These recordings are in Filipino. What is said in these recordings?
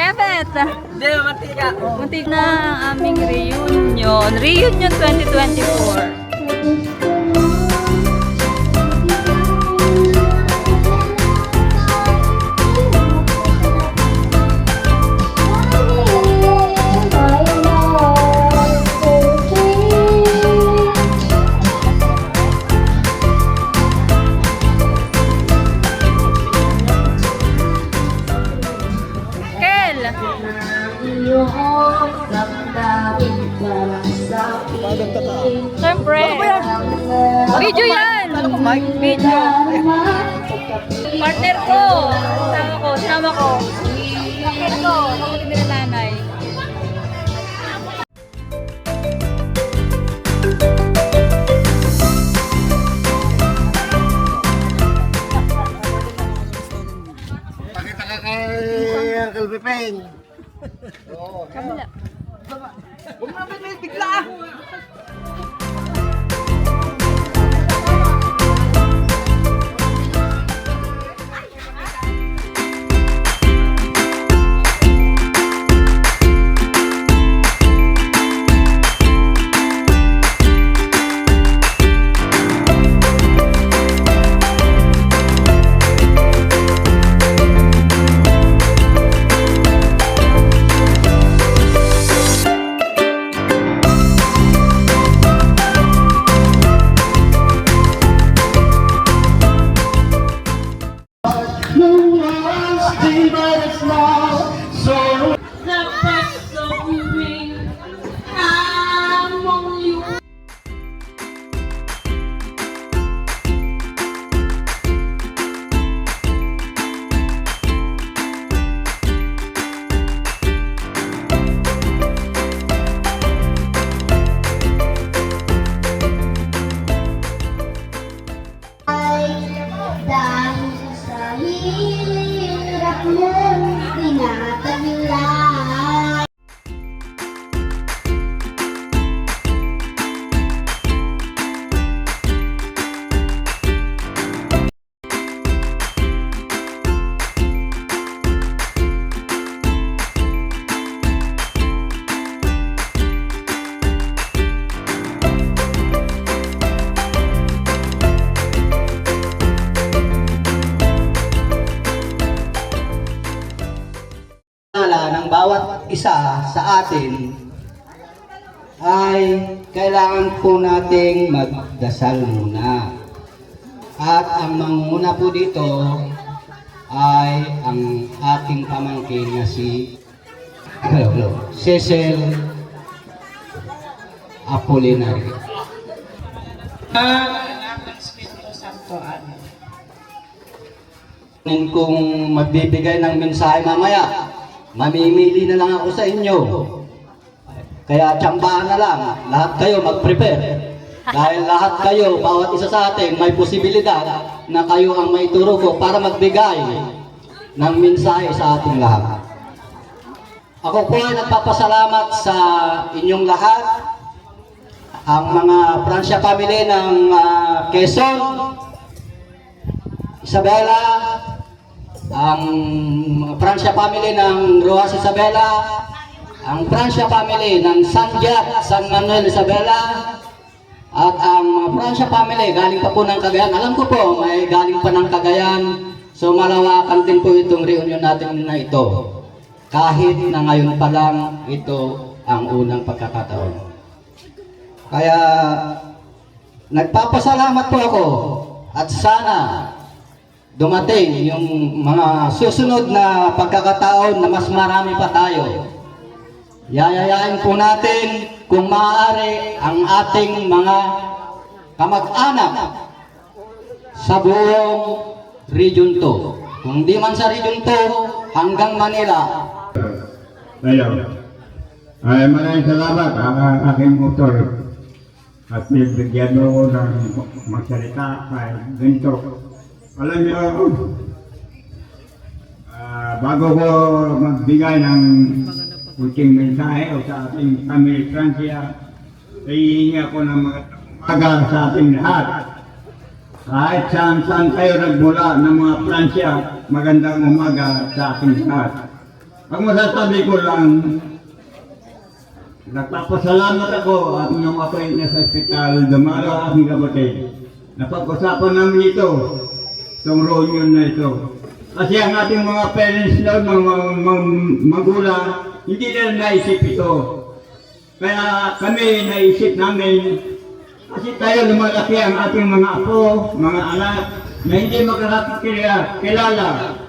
Bebet! Hindi, mantika. Muntik na ang aming reunion. Reunion 2024. Siyempre. Video yan. Video. Partner ko. Sama ko. Partner ko. Kapatid nila nanay. Pakita ka kay Uncle Pipeng. Kabila. Huwag na may bigla. Ng bawat isa sa atin ay kailangan po nating magdasal muna. At ang mangunguna po dito ay ang ating pamangkin na si Cecil Apolinary. Kung magbibigay ng mensahe mamaya, mamimili na lang ako sa inyo. Kaya tsambahan na lang. Lahat kayo mag-prepare. Dahil lahat kayo, bawat isa sa atin, may posibilidad na kayo ang maituro ko para magbigay ng mensahe sa ating lahat. Ako po ay nagpapasalamat sa inyong lahat. Ang mga Francia family ng Quezon, Isabela, ang Francia family ng Rojas Isabela, ang Francia family ng San Jack, San Manuel Isabela, at ang Francia family galing pa po ng Cagayan. Alam ko po, may galing pa ng Cagayan, so malawakan din po itong reunion natin na ito. Kahit na ngayon pa lang, ito ang unang pagkakataon. Kaya, nagpapasalamat po ako at sana dumating yung mga susunod na pagkakataon na mas marami pa tayo. Yayayain po natin kung maaari ang ating mga kamag-anak sa buong Region 2. Kung di man sa Region 2 hanggang Manila. Ngayon, ay maraming salamat ang aking motor at bigyan mo ng magsalita kay ganito. Alam niyo, bago ko magbigay ng kunting mensahe o sa ating family Francia, hihingi ako ng mga umaga sa ating lahat. Kahit saan kayo nagmula ng mga Francia, magandang umaga sa ating lahat. Ang masasabi ko lang, nagpapasalamat ako at nung ako'y nasa ospital, dumalo ang aking kapatid. Napag-usapan namin ito, itong reunion na ito. Kasi ang ating mga parents na, mga magulang, hindi nila naisip ito. Kaya kami naisip namin, kasi tayo lumalaki ang ating mga apo, mga anak, na hindi makakakilala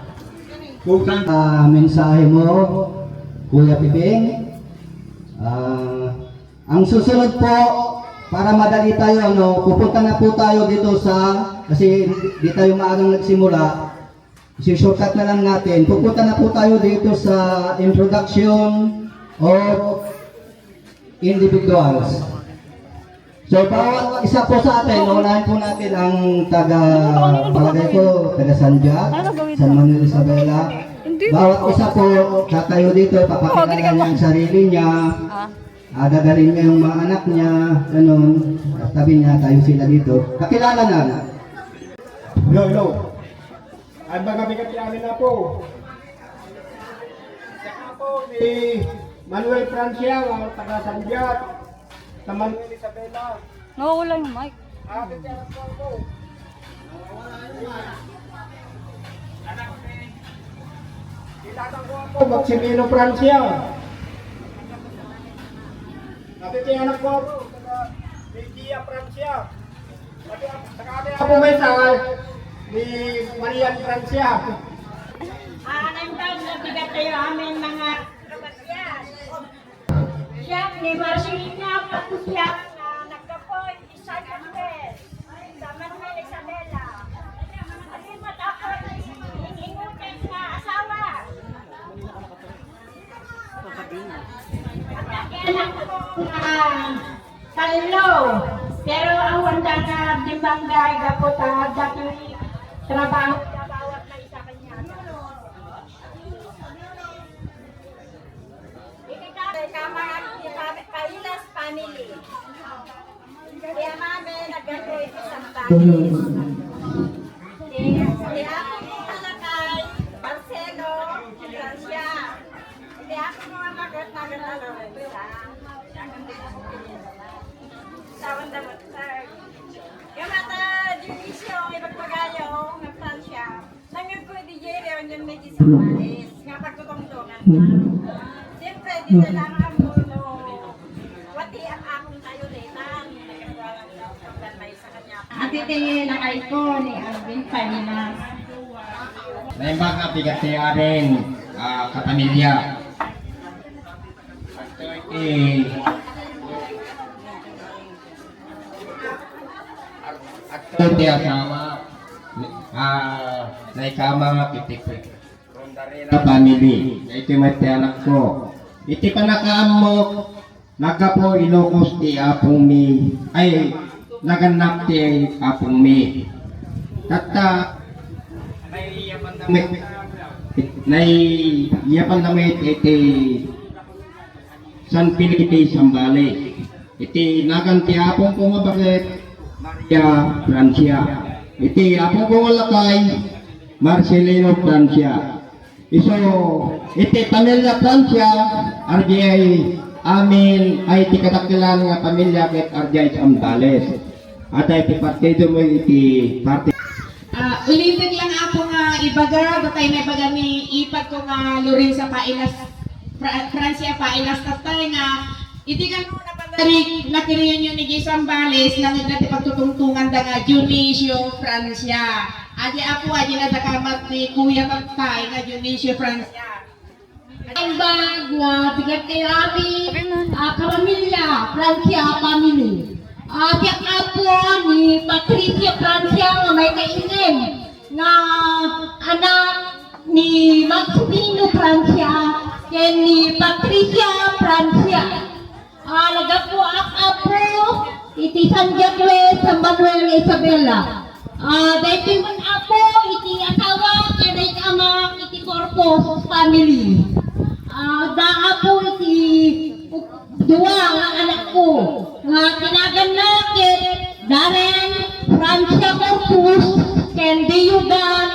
kung saan Mensahe mo, Kuya Piping. Ang susunod po, para madali tayo, pupunta na po tayo dito kasi di tayo maagang nagsimula, shortcut na lang natin. Pupunta na po tayo dito sa introduction of individuals. So, bawat isa po sa atin, unahin po natin ang palagay ko, taga San Manuel Isabela. Bawat isa po, tatayo dito, papakilala niya ang sarili niya, dadalhin niya yung mga anak niya, ganun. Sabi niya, tayo sila dito. Kakilala na. Hello. Ang mga bigat namin na po. Saka po ni Manuel Francia, ang taga Sanjat, sa Manuel Isabela. Nawawala yung mic. Akin siya po. Itatang ko ako, Maximino Francia. Akin siya anak ko ako, taga Ligia Francia. Saka ako may sawal ni Marian Francia. Nandang nabigat kayo amin mga kabatyas. Siya ni Marcelina Patusyak na nagkapoy isa kapes sa Manuel Isabela. At yung matapos, hiningutin na asawa. At nakianak ko Talo. Pero ang wanda na dibanggay kapot dati trabaho na bawat na isa kanya. Kailas family. Kaya mami nag-graduate sa Bangladesh. Kaya ako mga nakay, Marcelo, Francia. Kaya ako mga nagat-nagat na Lorenza. Sawan dapat sir. Kaya mata, Dionisio, ibagpagayo, ng Francia. Nangyan ko di Jerry, ang dyan may sa Bangladesh. Nga pagtutong-tungan na. Siyempre, di na lang ang mulo. Wati ang akong tayo dinan. Nagkagalang daw may sa kanya. At iti nakay ko ni Alvin Palinas. May mga bigat ni amin, kapamilya. At ito asawa, naikama kitik-kitik. Sa family, ito may anak ko. Iti panakaamok, nagkapo Ilocos ti apong mi, ay naganap ti apong mi. Tata, naiyapan damit iti San Felipe Sambales. Iti naganti apong ko nga bakit Maria Francia. Iti apong ko nga lakay Marcelino Francia. So, iti pamilya Francia, RJ amin ay iti katakilan nga pamilya ket RJ Sambales. At iti partido mo iti partido. Ulitin lang ako nga ibaga, batay na ibaga ni ipad ko nga Lorenza Pailas, Francia Pailas tatay nga, iti ka no napadarig nakiriyan yun ni Gisambales na nagdati pagtutungtungan da nga Dionisio Francia. Adi ako adi na dakamat ni Kuya Tatay nga Dionisio Francia. Ang bag nga bigat kay Abi, kapamilya, Francia family. Tiyak apo ni Patricia Francia nga may kainin nga anak ni Maximino Francia ken ni Patricia Francia. Nagapo ak apo iti San Jacques San Manuel Isabela. Dahil man apo iti asawa kanay ama iti Corpus family. Da apo iti dua nga anak ko nga tinagan natin Darren Francia Corpus ken Diyugan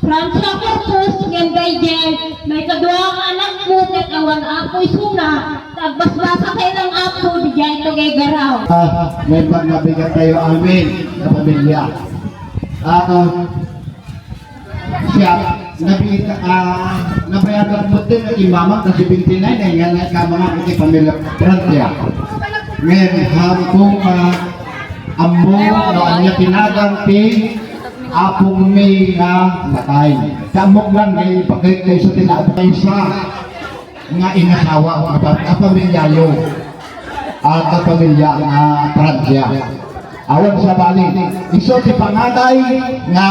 Francia Corpus ken Dayjen may kadua nga anak ko ket awan apoy suna. Tagbasbasa kayo ng apo, di dyan ito kay garaw. May pagkabigat tayo amin sa pamilya. Siya, nabayagan mo din ang imamang kasi 29 na yan ka mga kasi pamilya Francia. Ngayon, hapong amo no anya tinagampi apong may natay. Kamok lang kay pagkait kayo sa tinatay sa nga inasawa ang pamilyayo at ang pamilya nga Francia. Awan sa bali, iso si pangatay nga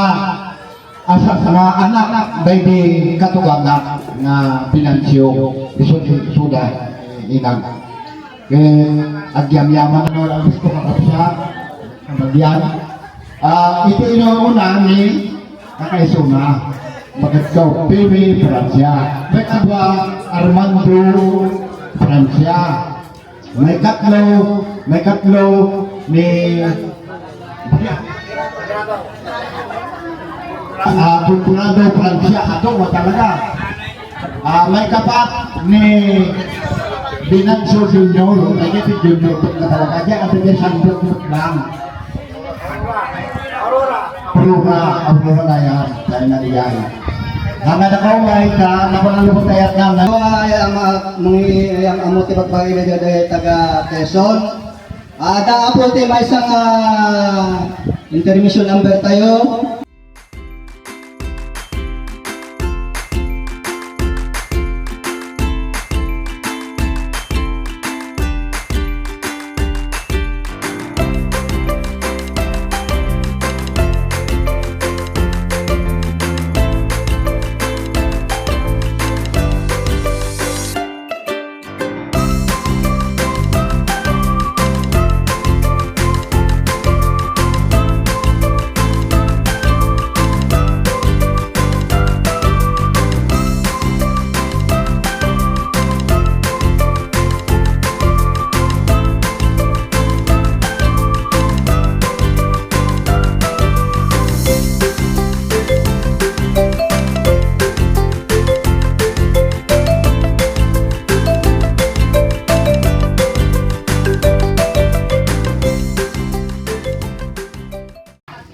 asa nga anak baby katugang nga pinansyo iso suda inag agyam-yaman no lang gusto makapsa kamagyan ito inuuna ni kakaisuna magkakaw Pibi Francia may kadwa Armando Francia may katlo ni Kulturado Francia ato mo talaga may kapat ni Binanso Junior kaya si Junior na talaga dyan at yung sandok lang Aurora na yan dahil na iyan hanggang ako may napangalubot tayo at nga Ang amuti pagpagay na dyan taga Quezon. Daapo tayo may isang intermission number tayo.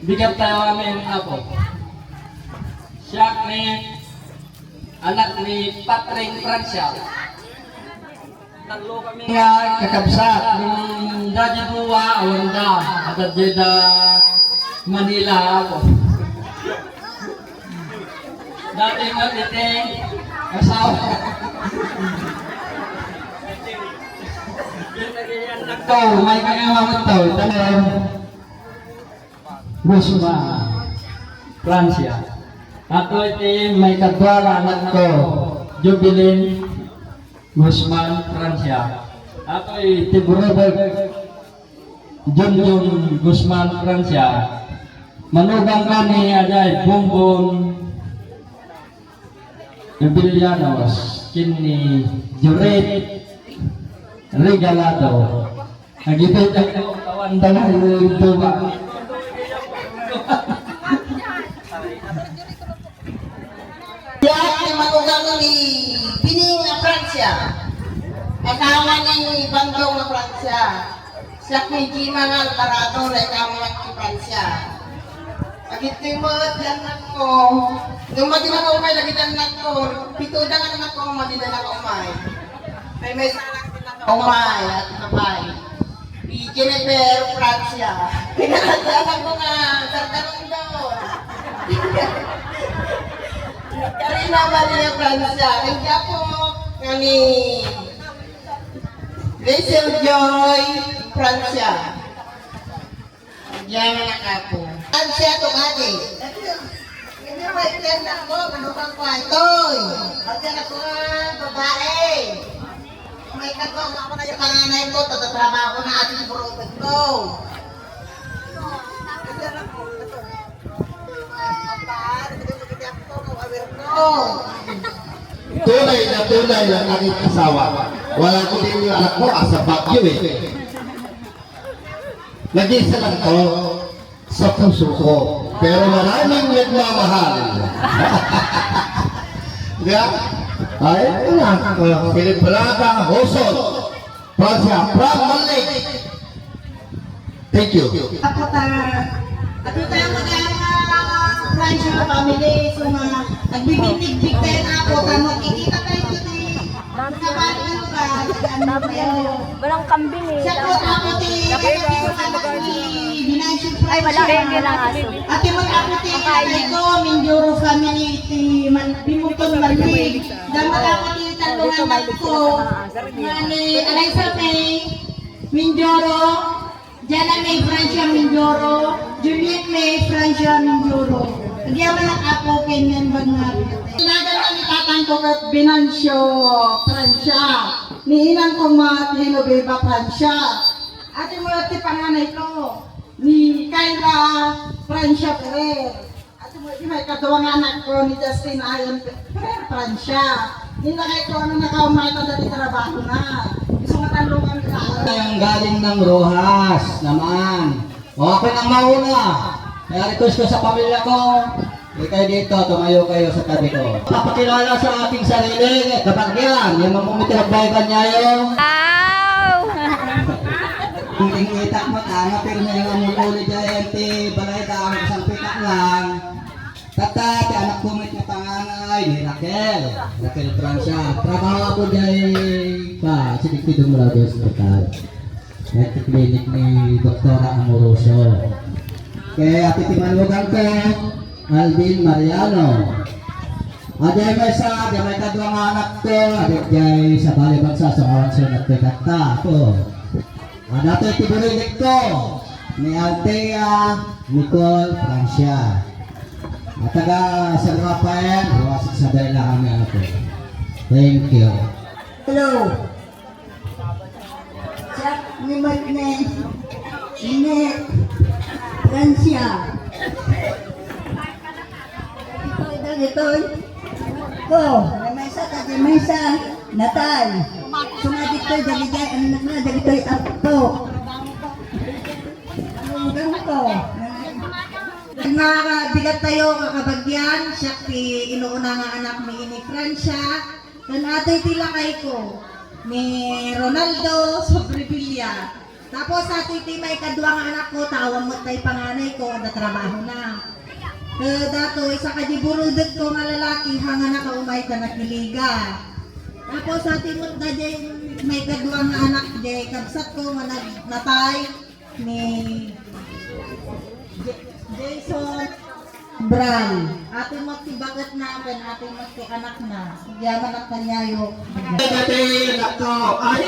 Bigyan tayo kami ng apo. Siya ni anak ni Patrick Francia. Tatlo kami nga kakabsat ng Daddy Buwa, Awanda, at Jeda Manila ako. Dati matiting asawa. Nagtaw, may kagawang taw. Gusma, Francia. Ako iti may kadwara anak ko, Jubilin Guzman, Francia. Ako iti brother Junjun Guzman, Francia. Manugang kami ajay Bongbong Jubilianos, kini Juret Regalado. Nagipit ako kawan dalang ito ba? Yan ay manugang ni Pining na Francia. Akawa ni Bandong na Francia. Siya kay Gima nga Alvarado na ikawa ni Francia. Agito'y mga anak ko. Nung madina ka umay, lagi anak ko. Pituda nga anak ko, madina na ka umay. Ay may sanak din na ka umay at kapay. Jennifer Francia. Pinakadyanan ko nga, karkarong doon. Karina Maria Francia. Kaya po, nga ni Rachel Joy Francia. Diyan na nakapo. Francia to kati. Hindi mo itin ako, manukang ko itoy. Pagyan ako nga, babae. May katong ako na yung panganay ko, tatatrama ako na ating brother ko. Tunay lang aking asawa. Wala ko din yung anak ko, asa Baguio eh. Nag-isa lang to sa puso ko. Pero maraming nagmamahal. Kaya, ay anak Filibrada Hosot, Francia, from Malik. Thank you. Ako tayo Francia family. So nagbibintig-big tayo na ako. Magkikita tayo dito. Mga bali Walang kambing eh. Siya po ako Ay, wala. Hindi lang aso. Ate mo ako ko, Mindoro family, Bimuton Malig. Dapat ako talungan anak ko. Alaysa May, Mindoro, Jana May, Francia Mindoro, Juliet May, Francia Mindoro. Nagyaman ang ako, Kenyan Bangar. Nagalang itatang ko kat Binancio, Francia. Niinang ko mga Hinobeba, Francia. Ate mo ati panganay ko, ni Kayla Francia Ferrer. Ate mo ati may katuwang anak ko ni Justin Ayon Ferrer, Francia. Nilagay ko ano nakaumay ko dati trabaho na. Gusto matalungan ka. Ang galing ng Rojas naman. O ako nang mauna. Kaya request ko sa pamilya ko. Kayo dito, tumayo kayo sa tabi ko. Papakilala sa ating sarili. Kapag yan, yung mamumitilabaygan niya yung Wow! kung itak mo tanga, pero na yung amululi dyan, balay daan, isang pitak lang. Tata, anak kumit na panganay ni Raquel Francia. Trabaho ako dyan pa, sinikpidong mula doon sa hospital. Nagkiklinik ni Doktora Amoroso. Kaya titimanugan ko, Alvin Mariano. Aday may sa, di may kadwang anak ko, adik jay sa balibagsa sa kawan sa nagpikata ko. Dato itiburilik ko, ni Althea Nicole Francia. At taga San Rafael, ruwasik sa dahil kami ako. Thank you. Hello. Jack ni Marne. Ine. Francia. Ito'y. Ko. Namesa ka di mesa. Natal. Sumadik to'y daligay. Ano na dagito'y ato. Ang ko. Nakabigat tayo kakabagyan. Siya ti inuuna nga anak ni Ini Francia. Dan ato'y tilakay ko. Ni Ronaldo Sobrevilla. Tapos ato'y ti may kadwa nga anak ko. Tawang mo tayo panganay ko. Ada trabaho na. Dato, isa ka di burudot ko nga lalaki. Hanga nakaumay ka nakiliga. Tapos ating mo na may kadwa nga anak. Di kabsat ko nga natay. Ni Jason Brown. Ating magtibagat na akin, ating magti-anak na. Yaman ang kanyayo. Ate, anak ko. Ay,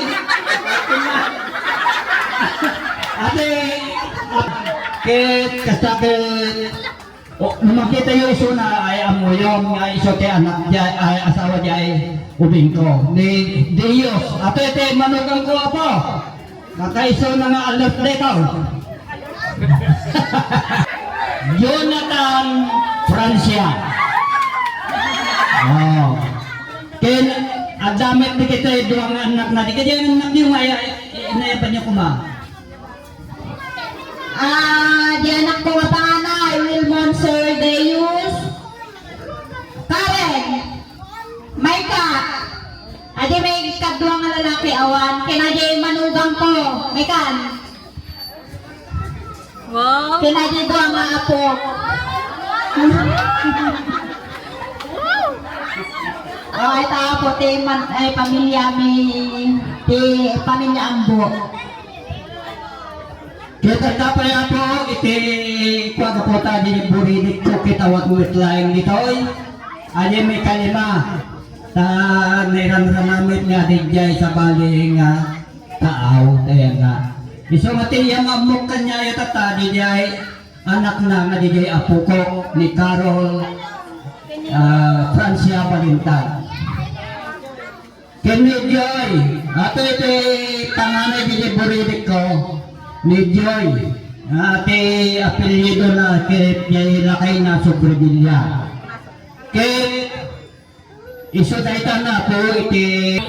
ate, kit, kasapit. Nung makita yung iso na ay amo yung iso kay anak niya, ay asawa niya ay ubing ko. Ni Dios. Ate, manugang ko po. Kakaiso na nga alert dito. Jonathan Francia. Oh. Ken adamit di kita duang anak na di kaya anak niyo ay inayapan niyo kuma. Di anak ko nga panganay, Wilmon Sir Deus, Karen, Maika, adi may kadwa nga lalaki awan, kinadi manugang ko, Maikan, Wow! kinadi dua nga apo. Ay tapo ti pamilya mi, ti pamilya Ambo. Kita tapay apo iti kuwaga po ta di buridik ko kitawag mo itlaing ditoy. Adi may kalima. Ta niran-ranamit nga dijay sa bali nga taaw kaya nga. Iso mati yung amok kanya yung tata dijay anak na nga dijay apo ko ni Carol Francia Balintag. Kini Joy, ato iti panganay dijay buridik ko ni Joy. Ate apelyido na kay lakay na Sobrevilla. Kay iso dayta na po iti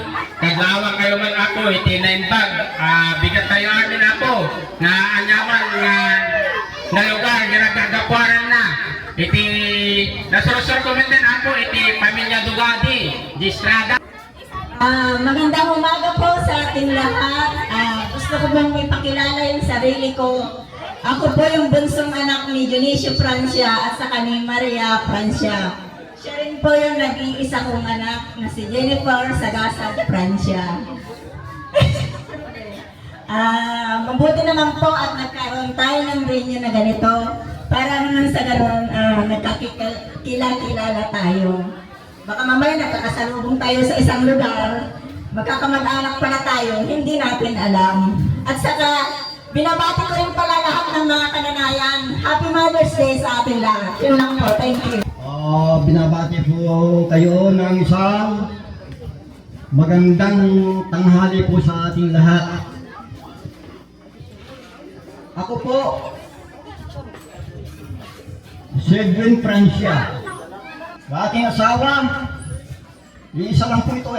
Kagawa kayo man ako, iti naimbag. Bigat tayo amin ako. Na anyaman na lugar, ginagagapuaran na. Iti nasurusur ko din ako, iti pamilya Dugadi. Distrada. Magandang umaga po sa ating lahat. Gusto ko bang ipakilala yung sarili ko. Ako po yung bunsong anak ni Dionisio Francia at saka ni Maria Francia. Siya rin po yung nag-iisa kong anak na si Jennifer Sagasag Francia. Mabuti naman po at nagkaroon tayo ng reunion na ganito para naman sa ganoon nagkakilala tayo. Baka mamaya nagkakasalubong tayo sa isang lugar, magkakamag-anak pala tayo, hindi natin alam. At saka, binabati ko rin pala lahat ng mga kananayan. Happy Mother's Day sa ating lahat. Yun lang po, thank you. Binabati po kayo ng isang magandang tanghali po sa ating lahat. Ako po, si Edwin Francia. Sa aking asawa, iisa lang po ito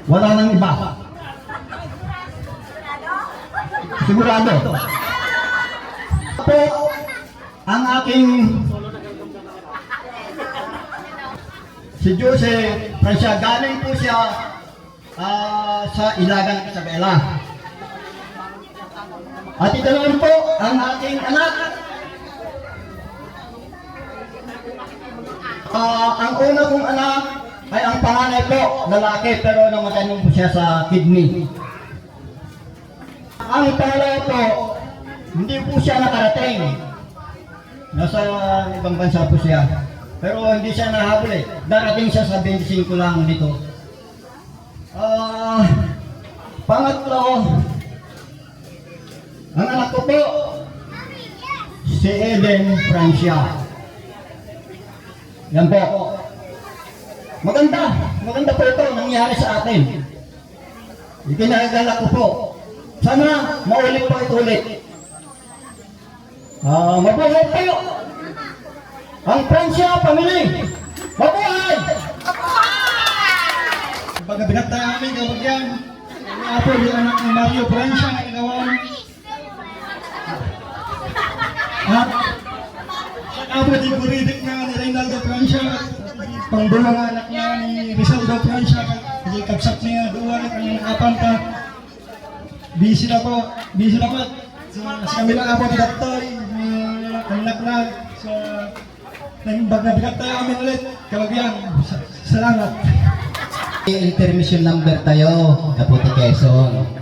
Wala nang iba. Sigurado. Po, ang aking si Jose Francia, galing po siya sa Ilagan, Isabela. At ito naman po ang aking anak. Ang una kong anak ay ang panganay po, lalaki, pero namatay po siya sa kidney. Ang pangalawa po, hindi po siya nakarating. Nasa ibang bansa po siya. Pero hindi siya nahabol Darating siya sa 25 lang dito. Pangatlo, ang anak ko po, si Eden Francia. Yan po. Maganda po ito nangyari sa atin. Ikinagala ko po. Sana maulit po ito ulit. Mabuhay kayo! Ang Francia family! Mabuhay! Pag binagtay namin kapag yan, ako yung anak ni Mario Francia na igawan. At ako din kuridik na ni Reynaldo Francia, pangdulang anak niya ni Rizaldo Francia, kasi kapsat niya duwa na kanyang apan ka. Busy na po. Sa kamilang apo ni Datoy, anak na sa nagbagnabigat tayo kami ulit. Kalagyan, salamat. Intermission number tayo, Kaputi Quezon.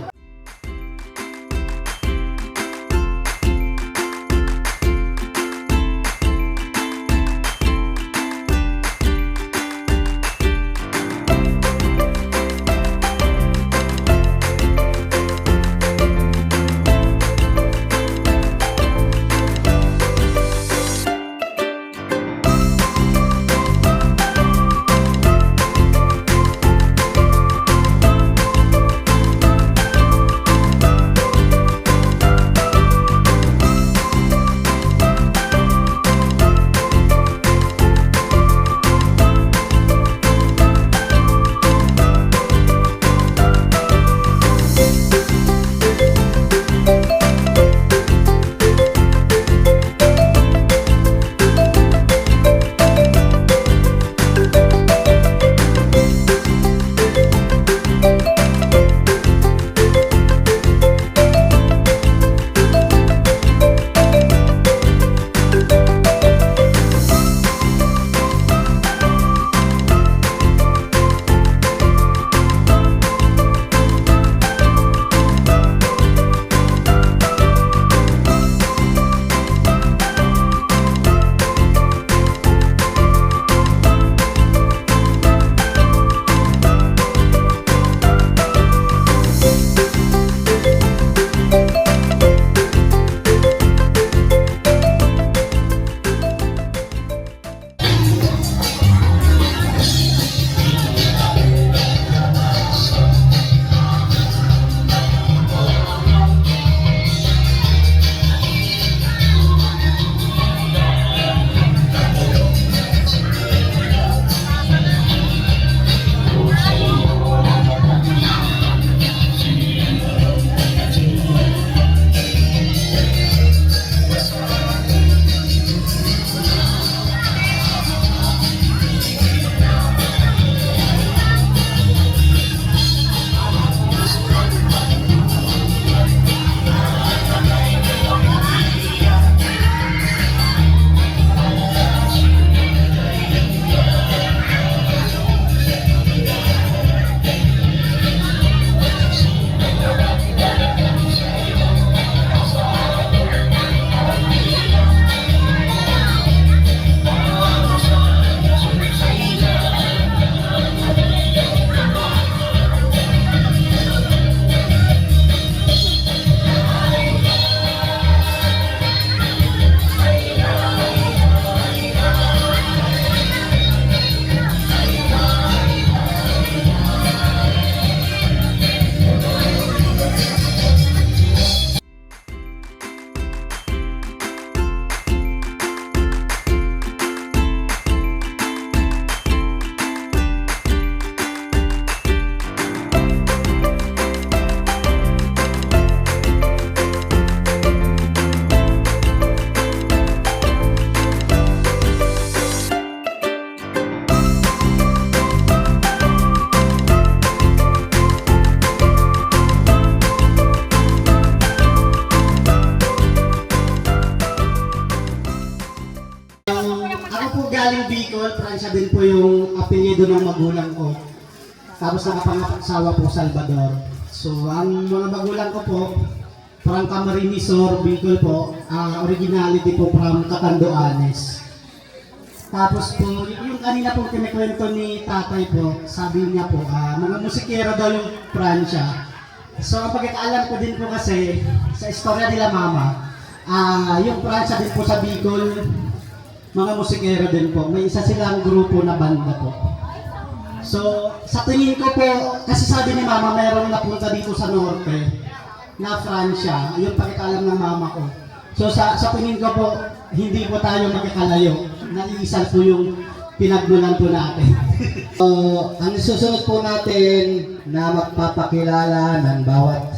apelido ng magulang ko. Tapos nakapangasawa po Salvador. So, ang mga magulang ko po, from Camarines Sur, Bicol po, originality po from Catanduanes. Tapos po, yung kanina po kinikwento ni tatay po, sabi niya po, mga musikero daw yung Pransya. So, ang pagkakaalam ko din po kasi, sa istorya nila mama, yung Pransya din po sa Bicol, mga musikero din po. May isa silang grupo na banda po. So, sa tingin ko po, kasi sabi ni mama, mayroong napunta dito sa norte, na Pransya, yung pagkakaalam ng mama ko. So, sa tingin ko po, hindi po tayo magkakalayo. Naiisan po yung pinagmulan po natin. So, ang susunod po natin na magpapakilala ng bawat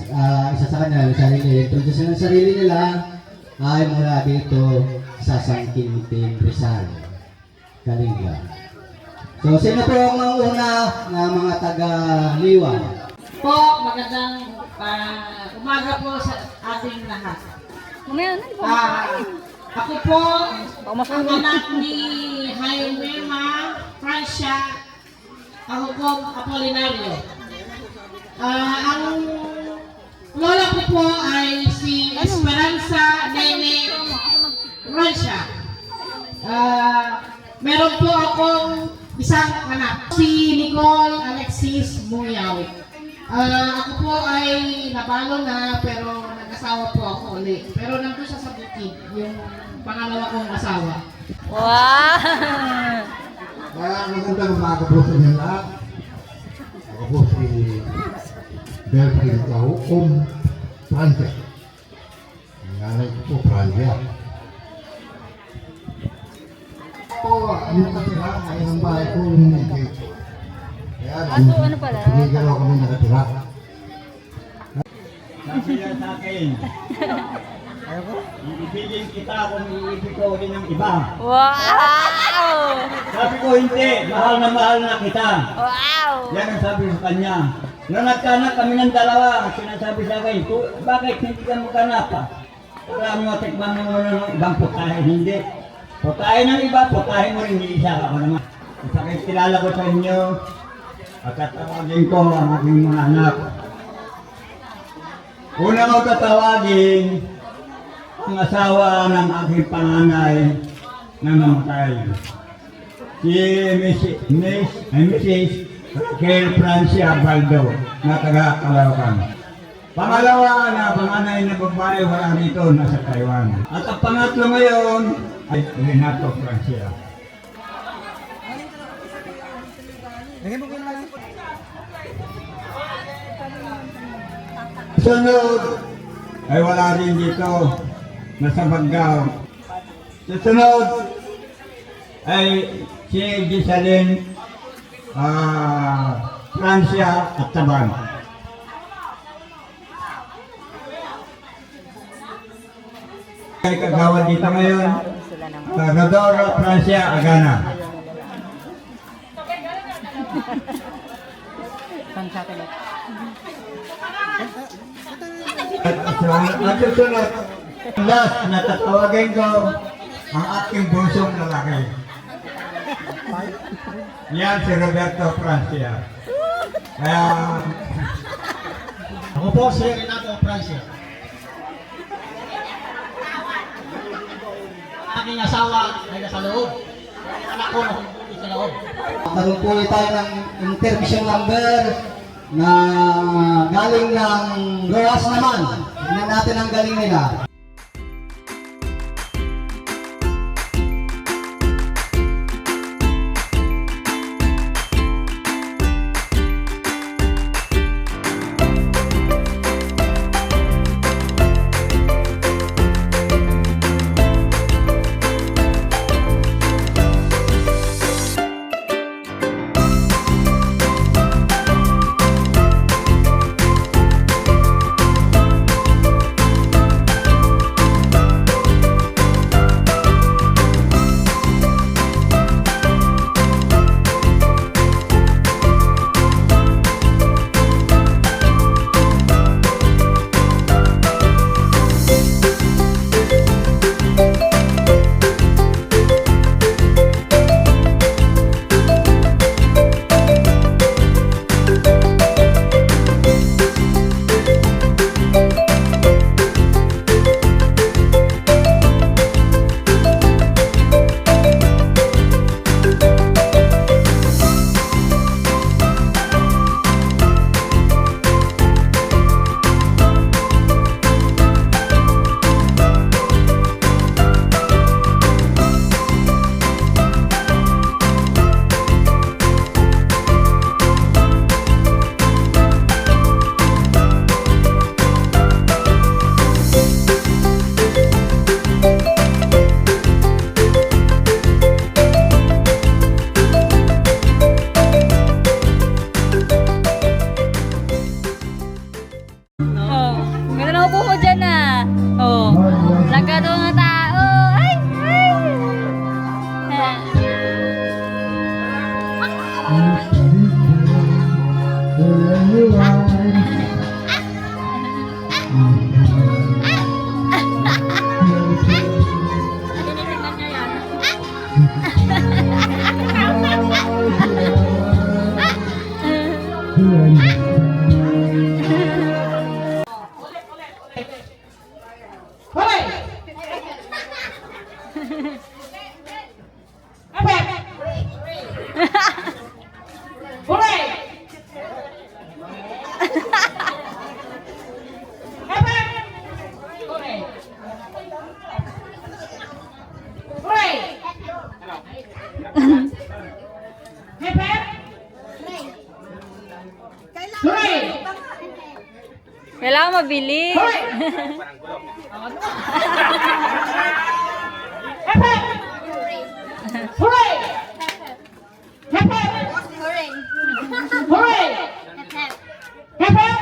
isa sa kanila, yung sarili, introduce ng sarili nila ay mula dito sa San Quintin, Rizal, Kalinga. So, sino po ang una na mga taga-Liwan? Po, magandang umaga po sa ating lahat. Mamaya na. Ako po, ang anak ni Jaimema Francia, ako po Apolinario. Ang lola ko po ay si Esperanza Nene Francia. Meron po akong isang anak, si Nicole Alexis Muyaw. Ako po ay nabalo na pero nag-asawa po ako ulit. Pero nandun siya sa bukid, yung pangalawa kong asawa. Wow! Magandang umaga po sa inyo lahat. Ako po si Belfry Kaukom, Francia. Ang nanay ko po, Francia. Po, ano nakatira? Ngayon ang bahay ko yung nag-gate. Kaya, ano pala? Tumigalaw kami nakatira. Sabi niya sa akin, iibigin kita kung iibig ko din ng iba. Wow! Sabi ko hindi, mahal na kita. Wow! Yan ang sabi sa kanya. Nung nagkanak kami ng dalawa, sinasabi sa akin, bakit hindi ka magkanak pa? Wala mo, tikman mo ng ibang putahe, hindi. Putahe ng iba, putahe mo rin, hindi isa ako naman. Sakit kilala ko sa inyo, at tatawagin ko ang aking mga anak. Una ko tatawagin ang asawa ng aking panganay na namatay. Si Mrs. Raquel Francia Baldo na taga Caloocan. Pangalawa na panganay na babae wala rito, nasa Taiwan. At ang pangatlo ngayon ay Renato Francia. Sunod ay wala rin dito, nasa Bagao. Susunod ay si Gisaline Francia at Taban. Kay kagawad dito ngayon, Rodora Francia Agana. At susunod, last na tatawagin ko ang ating bunsong lalaki. Yan si Roberto Francia. Kaya Ako po si Renato Francia. Aking asawa ay nasa loob. Anak ko na sa loob. Karoon po tayo ng intermission number na galing ng ROAS naman. Tingnan natin ang galing nila. Kailangan mabilis. Hooray! Hep hep! Hooray! Hep hep!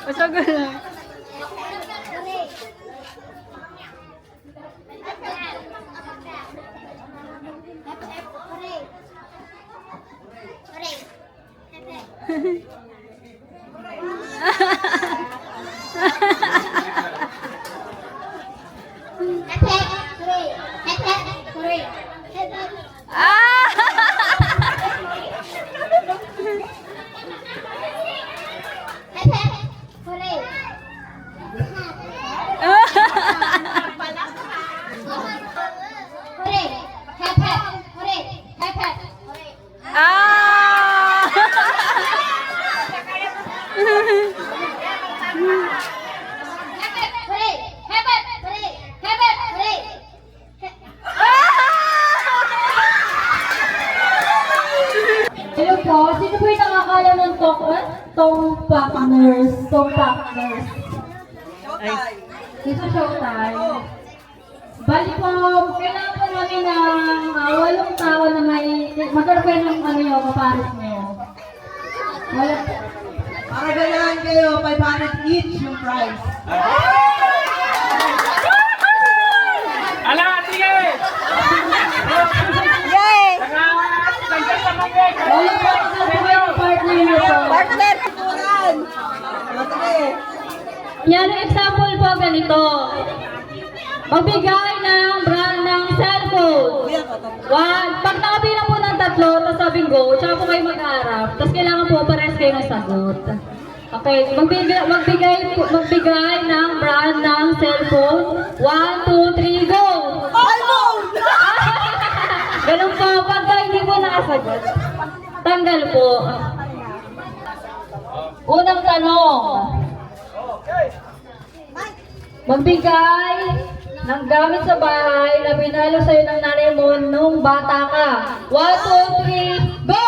Masagulo. Hello po, sino po yung nakakala ng tong partners? Tong partners. Dito showtime. Bali po, kailangan po namin ng 8 tao na may magkaroon ng ano yung kapares nyo. Wala. Para ganahan kayo, 500 each yung price. Ala, sige! Yay! Wala po yung partner nyo po. Yan ang example po ganito. Magbigay ng brand ng cellphone. Pag nakabilang po ng 3, tapos sabing go, tsaka po kayo mag-harap. Tapos kailangan po pares kayo ng sagot. Okay, magbigay ng brand ng cellphone. 1, 2, 3, go! iPhone! Ganun po, pagka hindi po nakasagot, tanggal po. Unang tanong. Magbigay ng gamit sa bahay na pinalo sa'yo ng nanay mo nung bata ka. 1, 2, 3, go!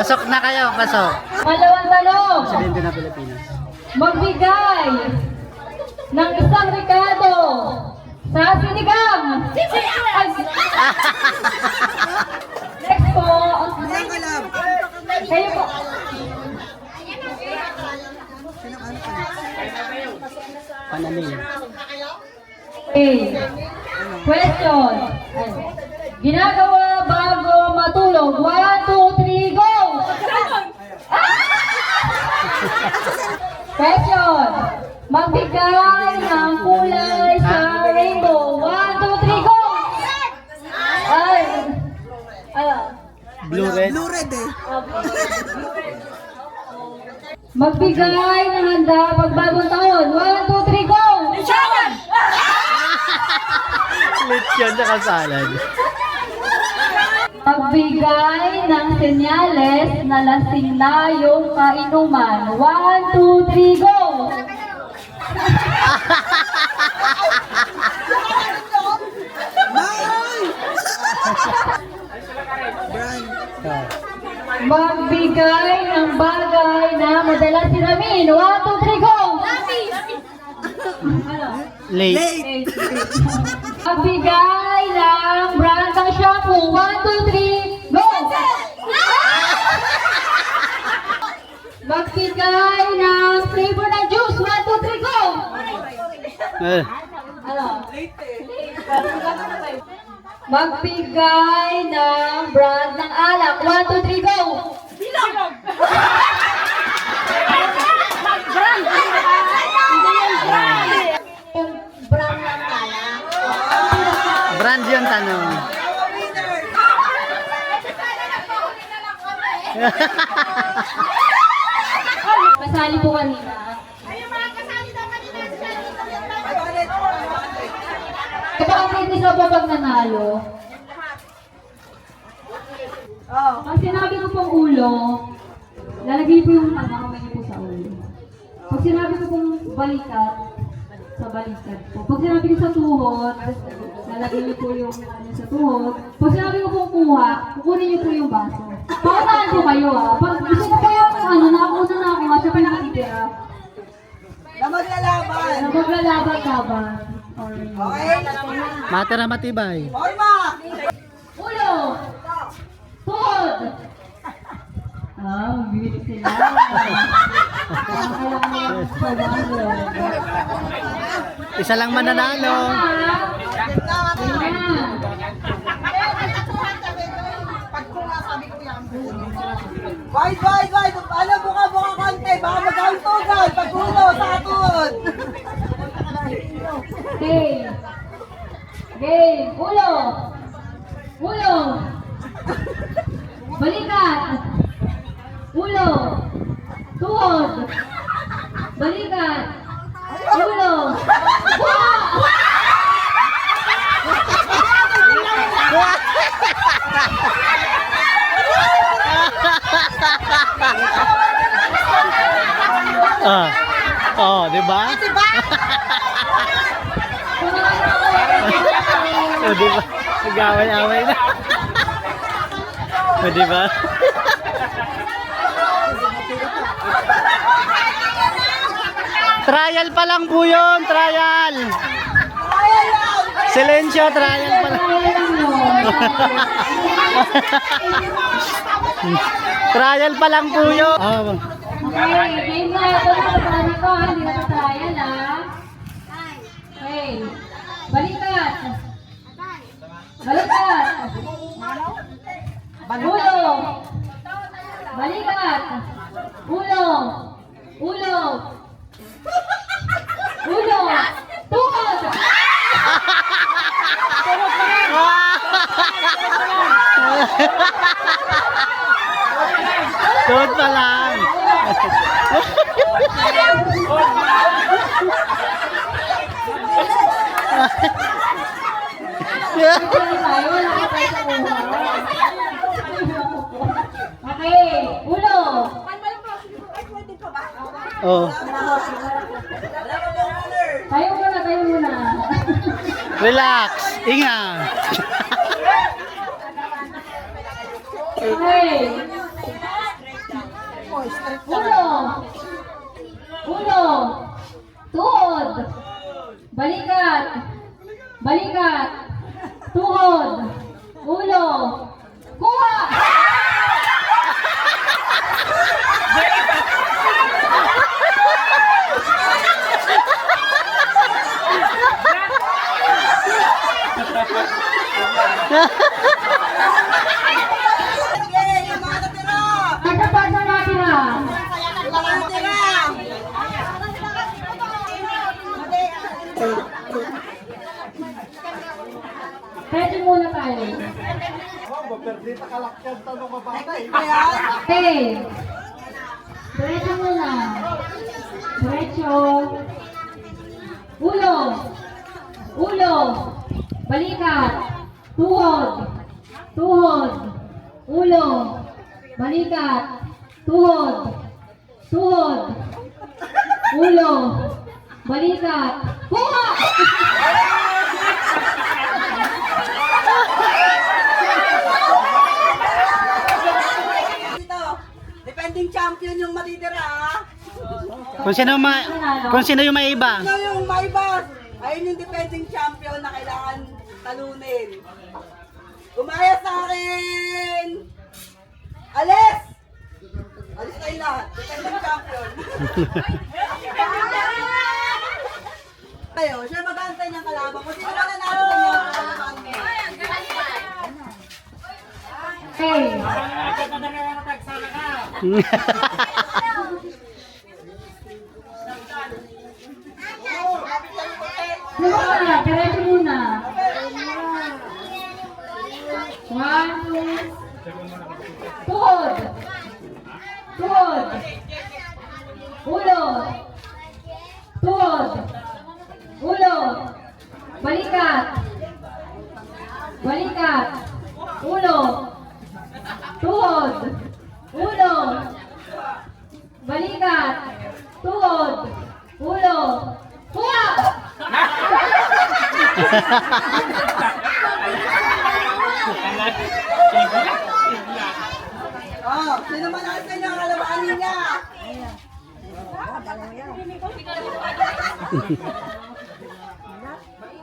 Pasok na kayo, pasok. Malawang tanong. Presidente ng Pilipinas. Magbigay ng isang Ricardo sa sinigang. Next po. Kayo po. Panamin. Okay. Question. Ginagawa bago matulog. 1, 2, 3, go! Question. Magbigay ng kulay sa rainbow. 1, 2, 3, go! Ay. Blue red. Magbigay ng handa pag bagong taon. 1, 2, 3, go! Lechon sa kasalad. Magbigay ng senyales na lasing na yung kainuman. 1, 2, 3, go! Magbigay ng bagay na madalas siramin. 1, 2, 3, go! Late. Magbigay ng brand ng shampoo. 1, 2, 3, go! Magbigay ng flavor ng juice. 1, 2, 3, go! Ano? Magbigay ng brand ng alak. 1, 2, 3, go! Bilog! yan, oh. Pasali po kanina. Ito ang fitness na po pag nanalo. Pag sinabi ko pong ulo, lalagay po yung kamay niyo po sa ulo. Pag sinabi ko pong balikat, sa balikat po. Pag sinabi ko sa tuhod, lalagay niyo po yung sa tuhod. Pag sinabi ko pong kuha, kukunin niyo po yung baso. Paunahan po kayo Pag gusto ko kayo nakauna na ako siya pa nakatitira. Na maglalaban. Na maglalaban-laban. Okay? Matira matibay. Forma! Ulo! Tuhod! Bibilis sila. Kailangan mo yung pagbago. Isa lang mananalo. Wide! Ano, buka konti. Baka magkauntugan. Pagkulo, sa tuhod. Game! Ulo! Balikat! Ulo! Tuhod! Balikat! Ulo! Di ba? Di ba? Nag-away-away na. Di ba? Trial pa lang po yun, trial. Silencio, trial pa lang. Trial pa lang po yun. Okay, game na. Ito na kasama ko, hindi na trial Okay. Balikat. Ulo. Balikat. Ulo. Tuhod. Tuhod pa lang. Okay, ulo. Tayo muna. Relax. Inga. Okay. Ulo. Tuhod. Balikat. Tuhod. Ulo. Kuha. Nagkapasa natin Pwede muna tayo. Okay. Diretso muna. Diretso. Ulo. Balikat. Tuhod. Ulo. Balikat. Tuhod. Ulo. Balikat. Kuha! Defending champion yung matitira, Kung sino yung may iba. Sino yung may boss? Ayun yung defending champion na kailangan talunin. Gumaya sa akin! Alis tayo lahat. Defending champion. Tayo, siya mag-aantay niyang kalaban. Kung sino ka nanalo sa inyo, kalaban mo. Okay. Diretso muna. ulo, tuhod, ulo, balikat, balikat, ulo, tuhod, ulo, balikat, tuhod, ulo, kuha! Oh, sino man ang sa inyo ang alabanin niya?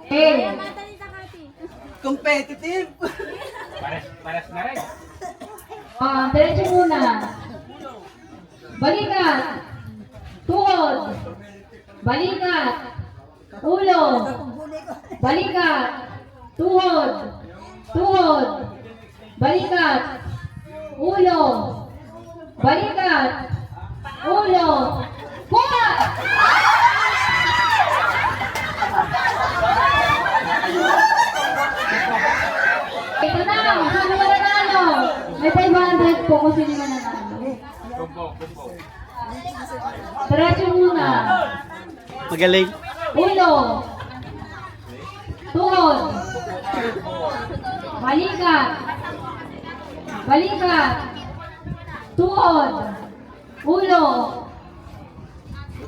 Eh, Competitive. Pares na rin. diretso muna. Balikat, tuhod, balikat, ulo, balikat, tuhod, tuhod, balikat, ulo, balikat, ulo, kuha! Ito na, sino mananalo? May 500 po kung sino mananalo. Diretso muna. Magaling. Ulo, tuhod, balikat, balikat, tuhod, ulo,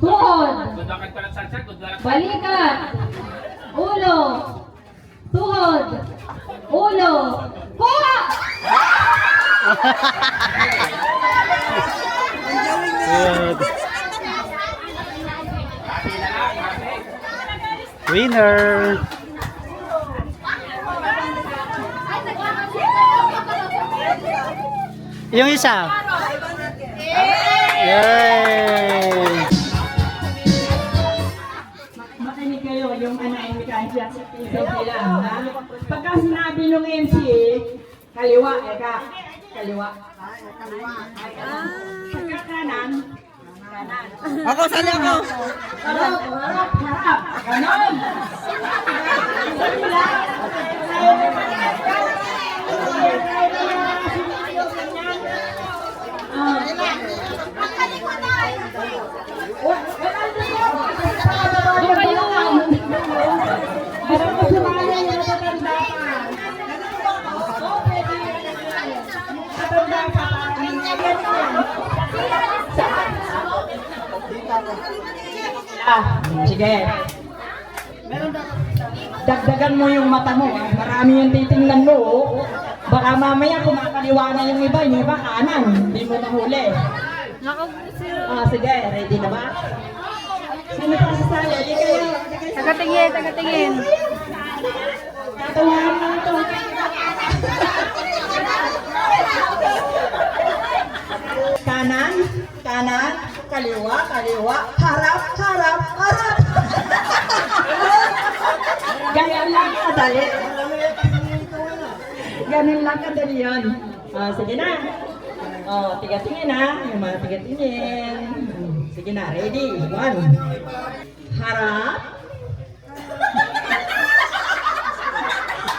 tuhod, balikat, ulo, tuhod, ulo, kuha! Good. Winner. Yung isa. Yay! Makinig kayo, yung anak ni Francia sa piso nila. Ha? Pagka sinabi ng MC, kaliwa, kaliwa. Pagka kanan, kanan. Ako, sali ako. Harap, harap, harap. Ganon. Sige. Dagdagan mo yung mata mo. Marami yung titingnan mo. Baka mamaya kumakaliwa na yung iba kanan. Hindi mo mahuli. Sige, ready na ba? Sino pa sasali? Di kayo. Tagatingin, tagatingin. Tatawahan mo ito. Kanan, kanan, kaliwa, kaliwa, harap, harap, harap. Ganyan lang kadali. Ganun lang kadali yun. Sige na. Tiga-tingin na. Yung mga tiga-tingin. Sige na, ready. 1. Harap.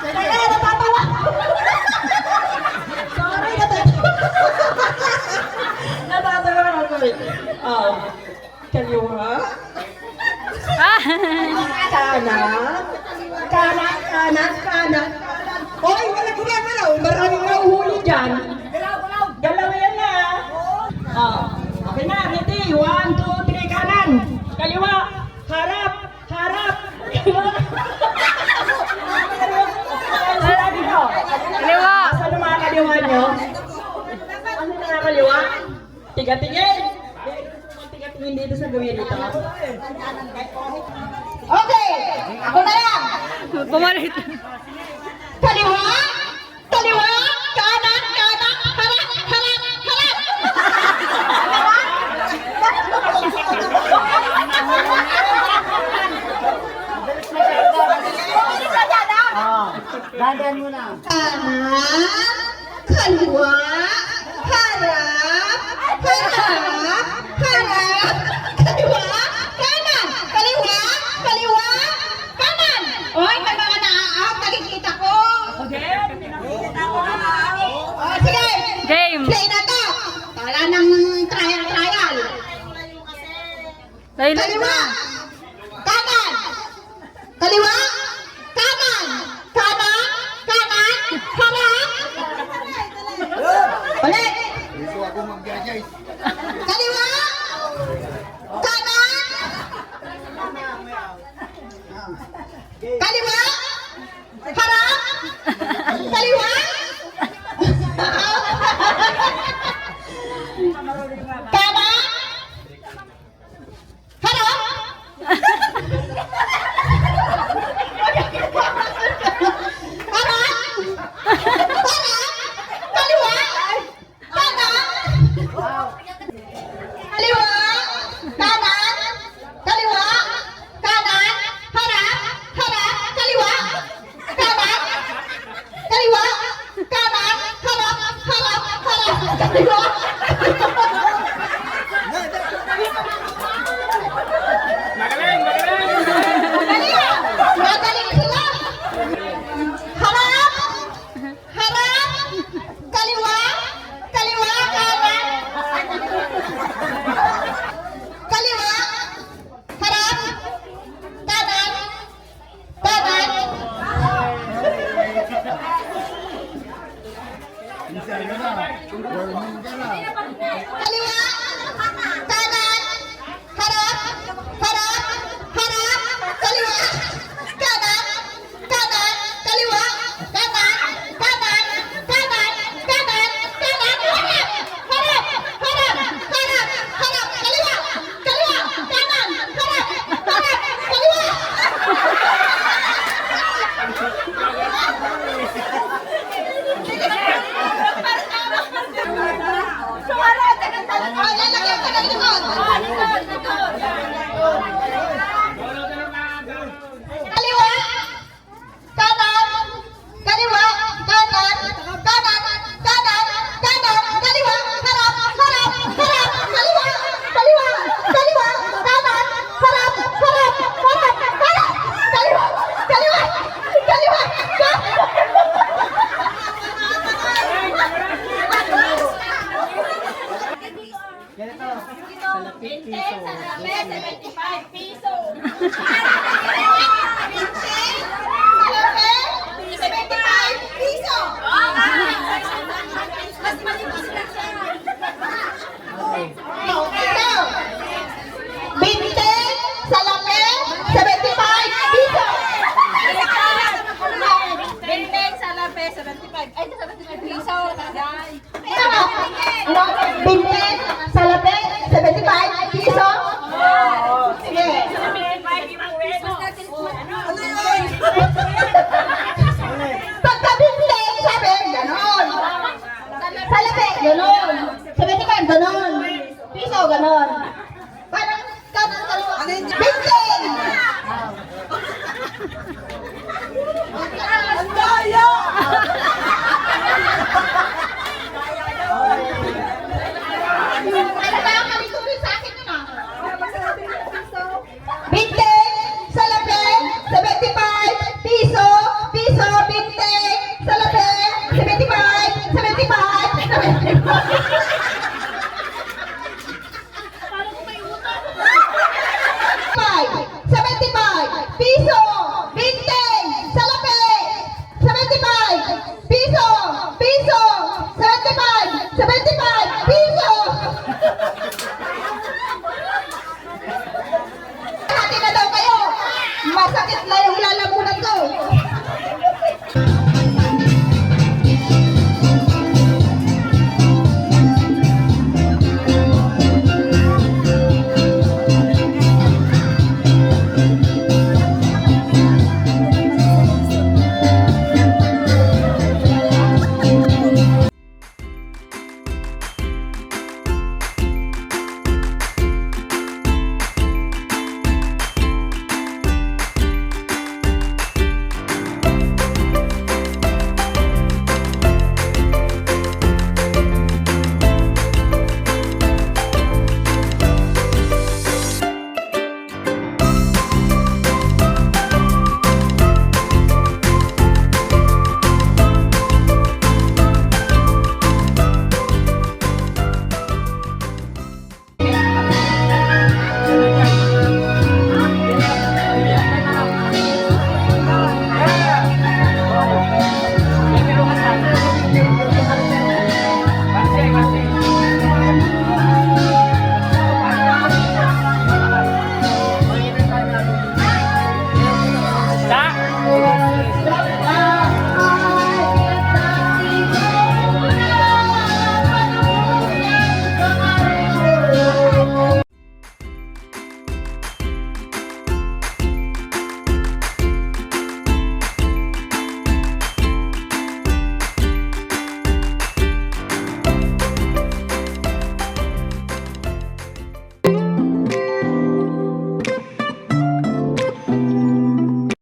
Natatawa. Sorry, natatawa. Natatawa ako eh. Kaliwa. Kanan. Kanan, kanan, kanan. Hoy, wala gumagalaw. Maraming nauhuli dyan. Galaw yan na. Okay na, ready. 1, 2, 3, kanan. Kaliwa. Harap. Harap. Kaliwa. Saan ang mga kaliwa nyo? Ano na kaliwa? Tiga-tingin. Tiga-tingin dito sa gawin dito. Okay, ako na lang. Pumalit. Kaliwa, kaliwa, kanan, kanan, harap, harap, harap. Dandan mo na. Kanan, kaliwa, harap, harap, harap, kaliwa, kanan, kaliwa, kaliwa, kanan. Oy, may mga naa-out, nakikita Kaliwa! Kanan! Kaliwa! Kanan! Kanan! Kanan! Harap! Ulit! Kaliwa! Kanan! Kaliwa! Harap! Kaliwa! Kanan! Harap! Magaling sila! Harap! Harap! Kaliwa! Kaliwa! Kanan! Kaliwa! Harap! Kanan! Kanan! Kaliwa! Kanan! Harap! Harap! Harap! Kaliwa! Kanan! Kanan! Kaliwa! Kanan! Kanan! Kanan! Kanan! Kanan! Harap! Harap! Harap! Harap! Harap! Kaliwa! Kaliwa! Kanan! Harap! Harap! Kaliwa! Sumarot! Ay, lalagyan ka ng likod! Kaliwa! Kanan! Kaliwa! Kanan! Kanan! Kanan! Kanan! Kaliwa! Harap! Harap! Harap! Kaliwa! Kaliwa! Kaliwa! Kanan! Harap! Harap! Harap! Harap! Kaliwa! Kaliwa! Kaliwa! Salapit piso. 75 piso.